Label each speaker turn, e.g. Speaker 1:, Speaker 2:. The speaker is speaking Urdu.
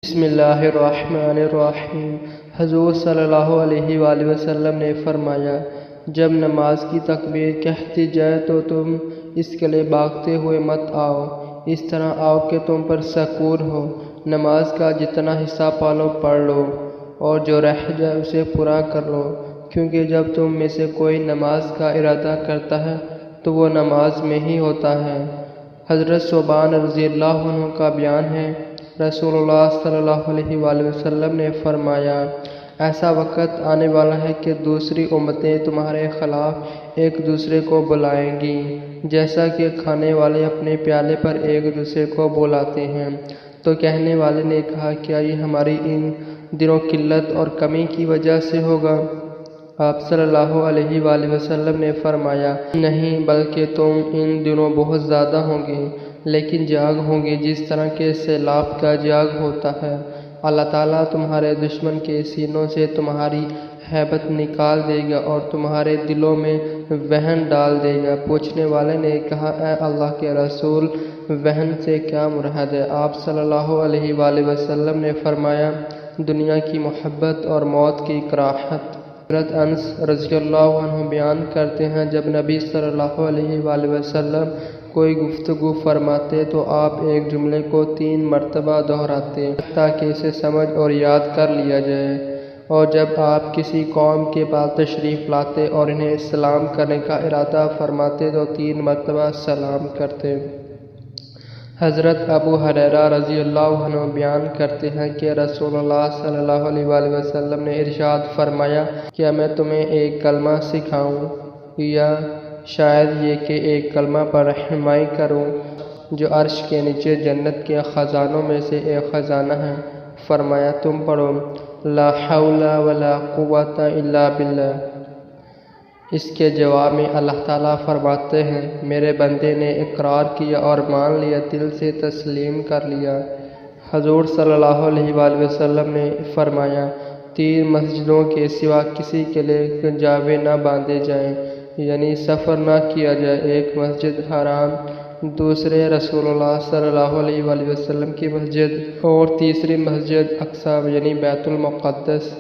Speaker 1: بسم اللہ الرحمن الرحیم۔ حضور صلی اللہ علیہ وآلہ وسلم نے فرمایا، جب نماز کی تکبیر کہتی جائے تو تم اس کے لیے بھاگتے ہوئے مت آؤ، اس طرح آؤ کہ تم پر سکون ہو۔ نماز کا جتنا حصہ پالو پڑھ لو اور جو رہ جائے اسے پورا کر لو، کیونکہ جب تم میں سے کوئی نماز کا ارادہ کرتا ہے تو وہ نماز میں ہی ہوتا ہے۔ حضرت ثوبان رضی اللہ عنہ کا بیان ہے، رسول اللہ صلی اللہ علیہ وآلہ وسلم نے فرمایا، ایسا وقت آنے والا ہے کہ دوسری امتیں تمہارے خلاف ایک دوسرے کو بلائیں گی، جیسا کہ کھانے والے اپنے پیالے پر ایک دوسرے کو بلاتے ہیں۔ تو کہنے والے نے کہا، کیا یہ ہماری ان دنوں قلت اور کمی کی وجہ سے ہوگا؟ آپ صلی اللہ علیہ وآلہ وسلم نے فرمایا، نہیں، بلکہ تم ان دنوں بہت زیادہ ہوں گے، لیکن جاگ ہوں گے جس طرح کے سیلاب کا جاگ ہوتا ہے۔ اللہ تعالیٰ تمہارے دشمن کے سینوں سے تمہاری ہیبت نکال دے گا اور تمہارے دلوں میں وہن ڈال دے گا۔ پوچھنے والے نے کہا، اے اللہ کے رسول، وہن سے کیا مراد ہے؟ آپ صلی اللہ علیہ وآلہ وسلم نے فرمایا، دنیا کی محبت اور موت کی کراہت۔ حضرت انس رضی اللہ عنہ بیان کرتے ہیں، جب نبی صلی اللہ علیہ وآلہ وسلم کوئی گفتگو فرماتے تو آپ ایک جملے کو 3 مرتبہ دہراتے تاکہ اسے سمجھ اور یاد کر لیا جائے، اور جب آپ کسی قوم کے پاس تشریف لاتے اور انہیں سلام کرنے کا ارادہ فرماتے تو 3 مرتبہ سلام کرتے۔ حضرت ابو ہریرہ رضی اللہ عنہ بیان کرتے ہیں کہ رسول اللہ صلی اللہ علیہ وآلہ وسلم نے ارشاد فرمایا، کیا میں تمہیں ایک کلمہ سکھاؤں، یا شاید یہ کہ ایک کلمہ پر رہنمائی کروں جو عرش کے نیچے جنت کے خزانوں میں سے ایک خزانہ ہے؟ فرمایا، تم پڑھو، لا حول ولا قوة الا باللہ۔ اس کے جواب میں اللہ تعالیٰ فرماتے ہیں، میرے بندے نے اقرار کیا اور مان لیا، دل سے تسلیم کر لیا۔ حضور صلی اللہ علیہ وآلہ وسلم نے فرمایا، 3 مسجدوں کے سوا کسی کے لیے جاوے نہ باندھے جائیں، یعنی سفر نہ کیا جائے۔ ایک مسجد حرام، دوسرے رسول اللہ صلی اللہ علیہ وآلہ وسلم کی مسجد، اور تیسری مسجد اقصی یعنی بیت المقدس۔